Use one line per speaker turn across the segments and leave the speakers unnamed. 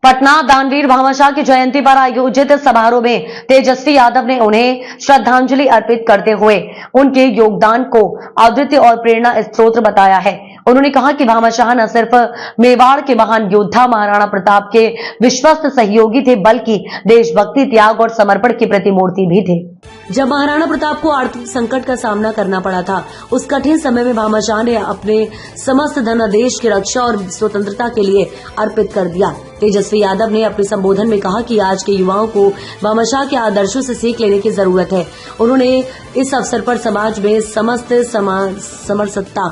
पटना दानवीर भामाशाह की जयंती पर आयोजित समारोह में तेजस्वी यादव ने उन्हें श्रद्धांजलि अर्पित करते हुए उनके योगदान को अद्वितीय और प्रेरणा स्रोत बताया है। उन्होंने कहा कि भामाशाह न सिर्फ मेवाड़ के महान योद्धा महाराणा प्रताप के विश्वस्त सहयोगी थे, बल्कि देशभक्ति, त्याग और समर्पण की प्रतिमूर्ति भी थे। जब महाराणा प्रताप को आर्थिक संकट का सामना करना पड़ा था, उस कठिन समय में भामाशाह ने अपने समस्त धन देश की रक्षा और स्वतंत्रता के लिए अर्पित कर दिया। तेजस्वी यादव ने अपने संबोधन में कहा कि आज के युवाओं को भामाशाह के आदर्शों से सीख लेने की जरूरत है। उन्होंने इस अवसर पर समाज में समस्त समरसता,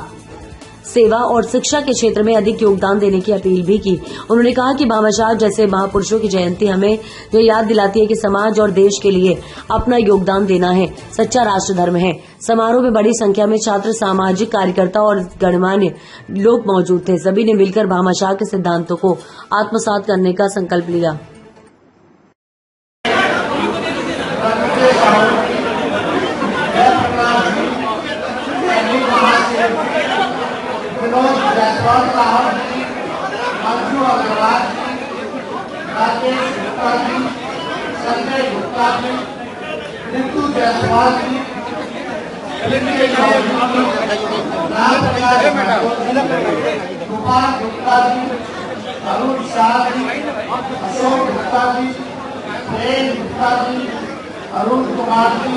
सेवा और शिक्षा के क्षेत्र में अधिक योगदान देने की अपील भी की। उन्होंने कहा कि भामाशाह जैसे महापुरुषों की जयंती हमें यह याद दिलाती है कि समाज और देश के लिए अपना योगदान देना है सच्चा राष्ट्र धर्म है। समारोह में बड़ी संख्या में छात्र, सामाजिक कार्यकर्ता और गणमान्य लोग मौजूद थे। सभी ने मिलकर भामाशाह के सिद्धांतों को आत्मसात करने का संकल्प लिया।
जायसवाल साहब, मंजू अग्रवाल, राकेश गुप्ता जी, संजय गुप्ता जी, ऋतु जायसवाल जी, गोपाल गुप्ता जी, अरुण शाह जी, अशोक गुप्ता जी, प्रेम गुप्ता जी, अरुण कुमार जी,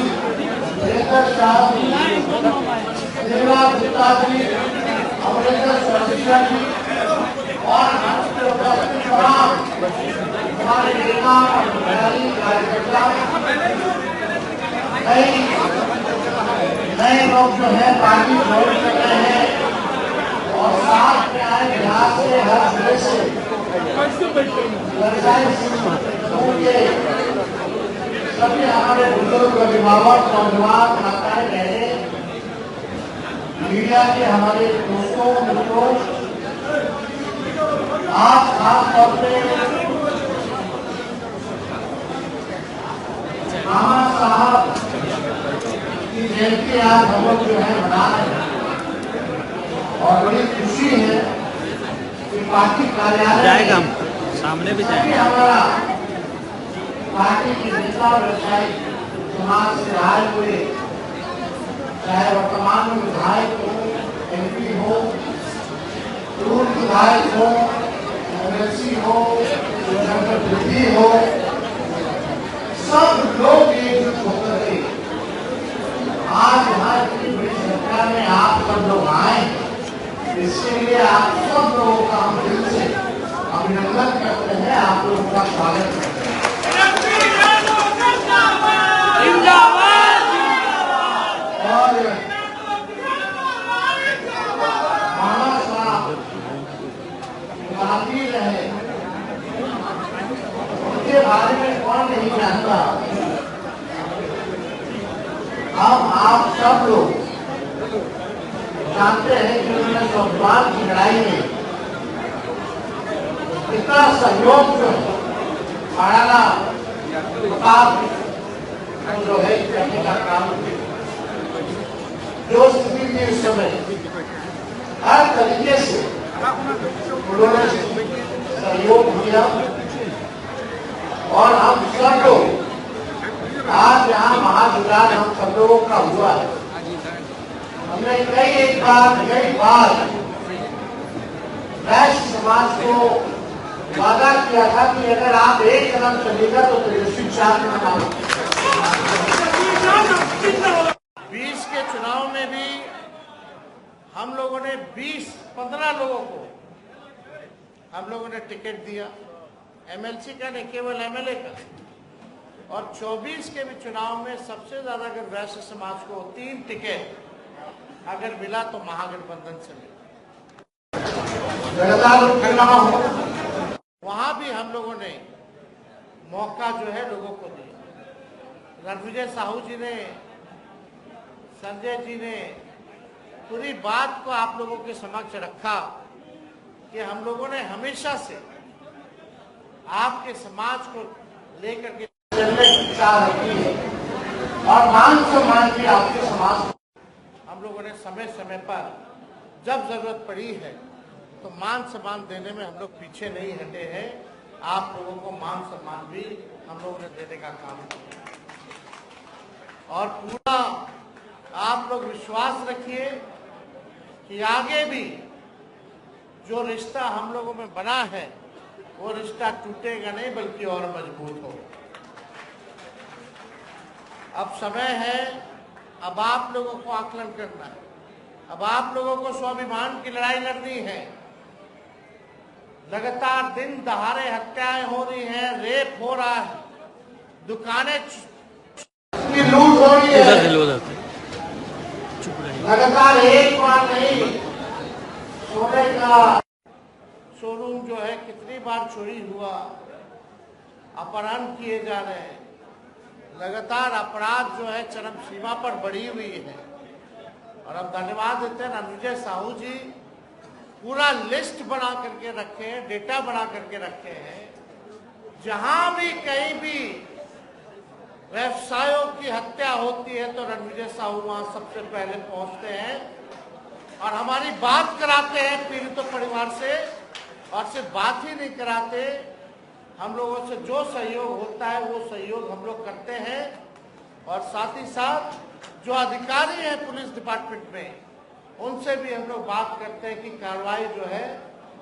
शेखर शाह जी, देवराज गुप्ता जी, अमरेंद्र सरसिया जी और तमाम हमारे नेता और कार्यकर्ता, नए लोग जो है पार्टी ज्वाइन कर रहे हैं और साथ में आए बिहार से, हर जिले से सभी हमारे बुजुर्ग, अभिभावक, नौजवान, माताएं, बहनें, मीडिया के हमारे दोस्तों, मित्रों, आज खास तौर पे भामा साहब की जयंती आज हम लोग जो है मना रहे हैं और बड़ी खुशी है कि पार्टी कार्यालय
जाएगा, सामने भी जाएगा।
हमारा पार्टी के नेता, व्यवसायी समाज से आए हुए, चाहे वर्तमान में विधायक हो, एमपी हो, पूर्व विधायक हो, एमएलसी हो, जनप्रतिनिधि हो, सब लोग एकजुट होकर के आज यहाँ इतनी बड़ी संख्या में आप सब लोग आए, इसके लिए आप सब लोगों का हम दिल से अभिनंदन करते हैं, आप लोगों का स्वागत करते हैं। उनके बारे में कौन नहीं जानता। हम आप सब लोग जानते हैं कि उन्होंने स्वाभिमान की लड़ाई में इतना सहयोग जो महाराणा प्रताप जो है करने का काम, जो स्थिति थी उस समय, हर तरीके से उन्होंने सहयोग किया और हम सब लोग आज यहाँ महाजुलान हम सब लोगों का हुआ है। हमने कई बार वैश्य समाज को वादा किया था कि अगर आप एक कदम चलेगा तो तेजस्वी चार कदम। 20 के चुनाव में भी हम लोगों ने 15 लोगों को हम लोगों ने टिकट दिया, एमएलसी का नहीं, केवल एमएलए का। और 24 के भी चुनाव में सबसे ज्यादा अगर वैश्य समाज को 3 टिकट अगर मिला तो महागठबंधन से मिला। वहां भी हम लोगों ने मौका जो है लोगों को दिया। रणविजय साहू जी ने, संजय जी ने पूरी बात को आप लोगों के समक्ष रखा कि हम लोगों ने हमेशा से आपके समाज को लेकर के चलने की चाह रखी है और मान सम्मान भी आपके समाज को हम लोगों ने समय समय पर जब जरूरत पड़ी है तो मान सम्मान देने में हम लोग पीछे नहीं हटे हैं। आप लोगों को मान सम्मान भी हम लोगों ने देने का काम किया। और पूरा आप लोग विश्वास रखिए कि आगे भी जो रिश्ता हम लोगों में बना है वो रिश्ता टूटेगा नहीं, बल्कि और मजबूत होगा। अब समय है, अब आप लोगों को आकलन करना है, अब आप लोगों को स्वाभिमान की लड़ाई लड़नी है। लगातार दिन दहाड़े हत्याएं हो रही हैं, रेप हो रहा है, दुकानें की लूट हो रही है, लगातार एक बार नहीं, सोने का शोरूम जो है कितनी बार चोरी हुआ, अपहरण किए जा रहे हैं, लगातार अपराध जो है चरम सीमा पर बढ़ी हुई है। और हम धन्यवाद देते हैं रणविजय साहू जी, पूरा लिस्ट बना करके रखे हैं, डेटा बना करके रखे हैं। जहां भी कहीं भी व्यवसायों की हत्या होती है तो रणविजय साहू वहां सबसे पहले पहुंचते हैं और हमारी बात कराते हैं पीड़ितों परिवार से। और सिर्फ बात ही नहीं कराते, हम लोगों से जो सहयोग होता है वो सहयोग हम लोग करते हैं। और साथ ही साथ जो अधिकारी हैं पुलिस डिपार्टमेंट में, उनसे भी हम लोग बात करते हैं कि कार्रवाई जो है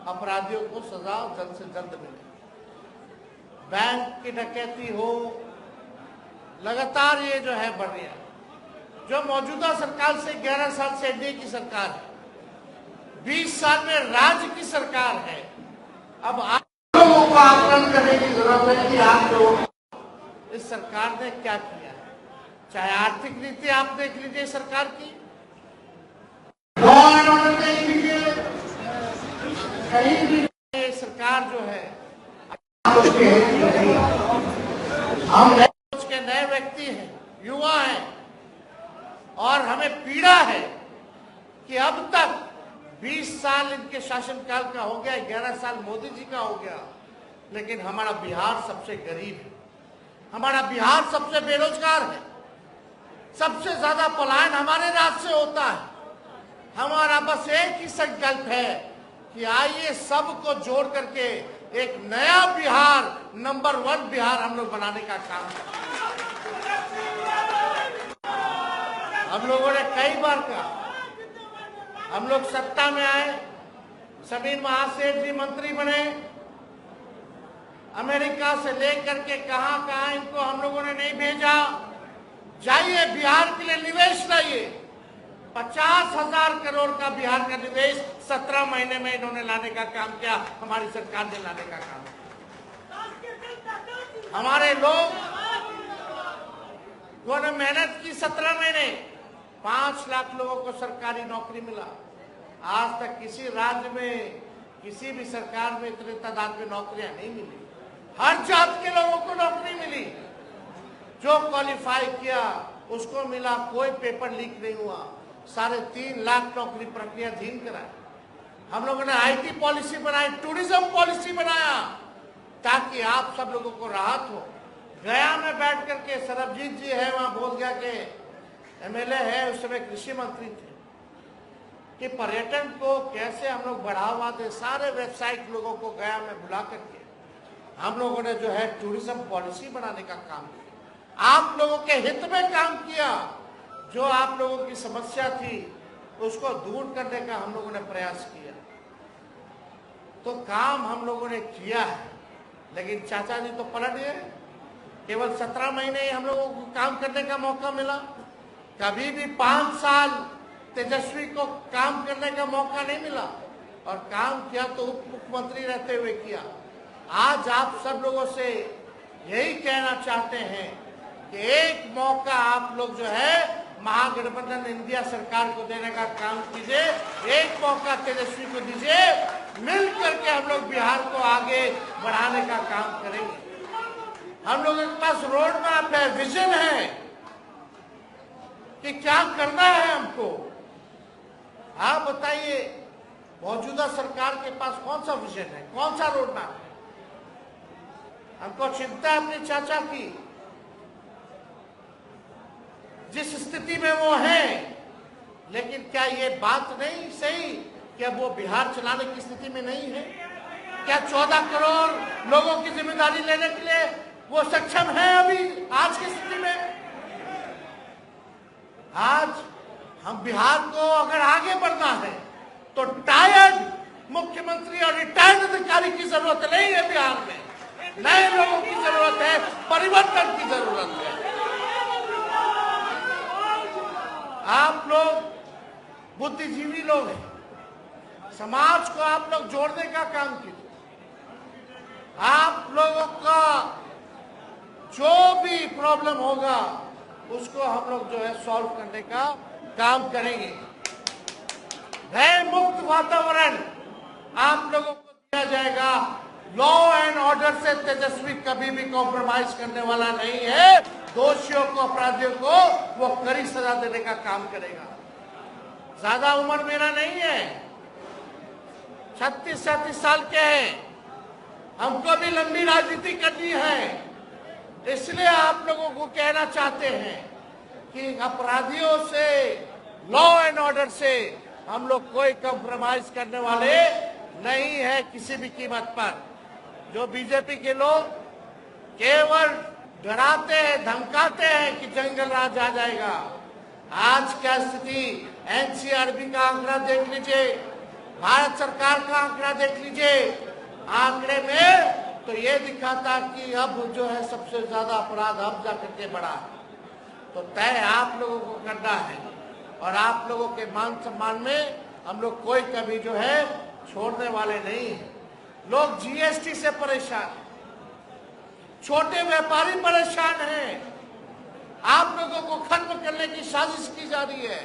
अपराधियों को सजा जल्द से जल्द मिले। बैंक की डकैती हो, लगातार ये जो है बढ़ रही है। जो मौजूदा सरकार से 11 साल से एनडीए की सरकार है, 20 साल में राज्य की सरकार है। अब आप लोगों को आकलन करने की जरूरत है कि आप लोग इस सरकार ने क्या किया है। चाहे आर्थिक नीति आप देख लीजिए सरकार की, लॉ एंड ऑर्डर देख लीजिए, कहीं भी सरकार जो है हम के नए व्यक्ति हैं, युवा हैं, और हमें पीड़ा है कि अब तक 20 साल इनके शासनकाल का हो गया, 11 साल मोदी जी का हो गया, लेकिन हमारा बिहार सबसे गरीब है, हमारा बिहार सबसे बेरोजगार है, सबसे ज्यादा पलायन हमारे राज्य से होता है। हमारा बस एक ही संकल्प है कि आइए सबको जोड़ करके एक नया बिहार, नंबर 1 बिहार हम लोग बनाने का काम करें। हम लोगों ने कई बार कहा, हम लोग सत्ता में आए, समीर महासेठ जी मंत्री बने, अमेरिका से लेकर के कहां इनको हम लोगों ने नहीं भेजा, जाइए बिहार के लिए निवेश लाइए। 50,000 करोड़ का बिहार का निवेश 17 महीने में इन्होंने लाने का काम किया, हमारी सरकार ने लाने का काम किया। हमारे लोग उन्होंने मेहनत की, 17 महीने 5 लाख लोगों को सरकारी नौकरी मिला। आज तक किसी राज्य में, किसी भी सरकार में इतने तादाद में नौकरियां नहीं मिली। हर जात के लोगों को नौकरी मिली, जो क्वालिफाई किया उसको मिला, कोई पेपर लीक नहीं हुआ। 3.5 लाख नौकरी प्रक्रिया धीम कराई। हम लोगों ने आईटी पॉलिसी बनाई, टूरिज्म पॉलिसी बनाया, ताकि आप सब लोगों को राहत हो। गया में बैठ करके सरबजीत जी है वहां, बोल गया कि एमएलए है, उस समय कृषि मंत्री थे, कि पर्यटन को कैसे हम लोग बढ़ावा दें। सारे व्यावसायिक लोगों को गया में बुला करके हम लोगों ने जो है टूरिज्म पॉलिसी बनाने का काम किया, आप लोगों के हित में काम किया। जो आप लोगों की समस्या थी उसको दूर करने का हम लोगों ने प्रयास किया, तो काम हम लोगों ने किया है। लेकिन चाचा जी तो पलट गए, केवल 17 महीने ही हम लोगों को काम करने का मौका मिला। कभी भी 5 साल तेजस्वी को काम करने का मौका नहीं मिला, और काम किया तो उप मुख्यमंत्री रहते हुए किया। आज आप सब लोगों से यही कहना चाहते हैं कि एक मौका आप लोग जो है महागठबंधन इंडिया सरकार को देने का काम कीजिए, एक मौका तेजस्वी को दीजिए, मिल करके हम लोग बिहार को आगे बढ़ाने का काम करेंगे। हम लोगों के पास रोड मैप है, विजन है कि क्या करना है हमको। आप बताइए, मौजूदा सरकार के पास कौन सा विजन है, कौन सा रोड मैप है? हमको चिंता है अपने चाचा की, जिस स्थिति में वो हैं, लेकिन क्या ये बात नहीं सही कि अब वो बिहार चलाने की स्थिति में नहीं है? क्या 14 करोड़ लोगों की जिम्मेदारी लेने के लिए वो सक्षम है अभी आज की स्थिति में? आज हम बिहार को अगर आगे बढ़ना है तो टायर्ड मुख्यमंत्री और रिटायर्ड अधिकारी की जरूरत नहीं है बिहार में, नए लोगों की जरूरत है, परिवर्तन की जरूरत है। आप लोग बुद्धिजीवी लोग हैं, समाज को आप लोग जोड़ने का काम कीजिए। आप लोगों का जो भी प्रॉब्लम होगा उसको हम लोग जो है सॉल्व करने का काम करेंगे। भय मुक्त वातावरण आप लोगों को दिया जाएगा। लॉ एंड ऑर्डर से तेजस्वी कभी भी कॉम्प्रोमाइज करने वाला नहीं है। दोषियों को, अपराधियों को वो कड़ी सजा देने का काम करेगा। ज्यादा उम्र मेरा नहीं है, 36-37 साल के हैं, हमको भी लंबी राजनीति करनी है। इसलिए आप लोगों को कहना चाहते हैं कि अपराधियों से, लॉ एंड ऑर्डर से हम लोग कोई कॉम्प्रोमाइज करने वाले नहीं है किसी भी कीमत पर। जो बीजेपी के लोग केवल डराते हैं, धमकाते हैं कि जंगल राज आ जाएगा, आज क्या स्थिति एनसीआरबी का आंकड़ा देख लीजिए, भारत सरकार का आंकड़ा देख लीजिए। आंकड़े में तो ये दिखाता कि अब जो है सबसे ज्यादा अपराध अब जाकर के बढ़ा है। तो तय आप लोगों को करना है और आप लोगों के मान सम्मान में हम लोग कोई कभी जो है छोड़ने वाले नहीं है। लोग जीएसटी से परेशान, छोटे व्यापारी परेशान हैं, आप लोगों को खत्म करने की साजिश की जा रही है,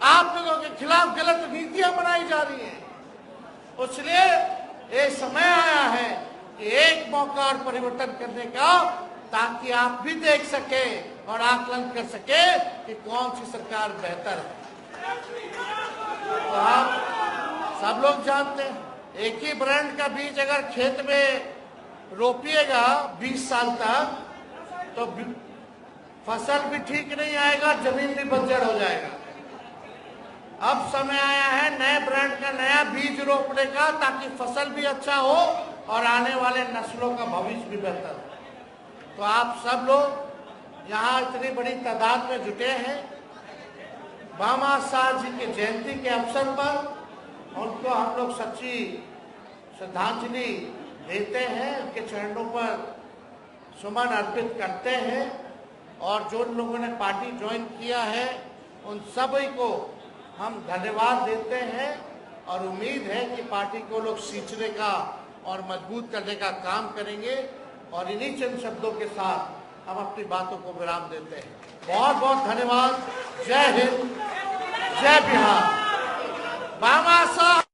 आप लोगों के खिलाफ गलत नीतियां बनाई जा रही हैं। इसलिए ये समय आया है कि एक मौका और परिवर्तन करने का, ताकि आप भी देख सके और आकलन कर सके कि कौन सी सरकार बेहतर है। तो आप सब लोग जानते हैं, एक ही ब्रांड का बीज अगर खेत में रोपिएगा 20 साल तक तो फसल भी ठीक नहीं आएगा, जमीन भी बंजर हो जाएगा। अब समय आया है नए ब्रांड का नया बीज रोपने का, ताकि फसल भी अच्छा हो और आने वाले नस्लों का भविष्य भी बेहतर हो। तो आप सब लोग यहाँ इतनी बड़ी तादाद में जुटे हैं, बामा साहब जी के जयंती के अवसर पर उनको हम लोग सच्ची श्रद्धांजलि देते हैं, उनके चरणों पर सुमन अर्पित करते हैं। और जो लोगों ने पार्टी ज्वाइन किया है उन सभी को हम धन्यवाद देते हैं और उम्मीद है कि पार्टी को लोग सींचने का और मजबूत करने का काम करेंगे। और इन्हीं चंद शब्दों के साथ हम अपनी बातों को विराम देते हैं। बहुत बहुत धन्यवाद। जय हिंद, जय बिहार। बाबा साहब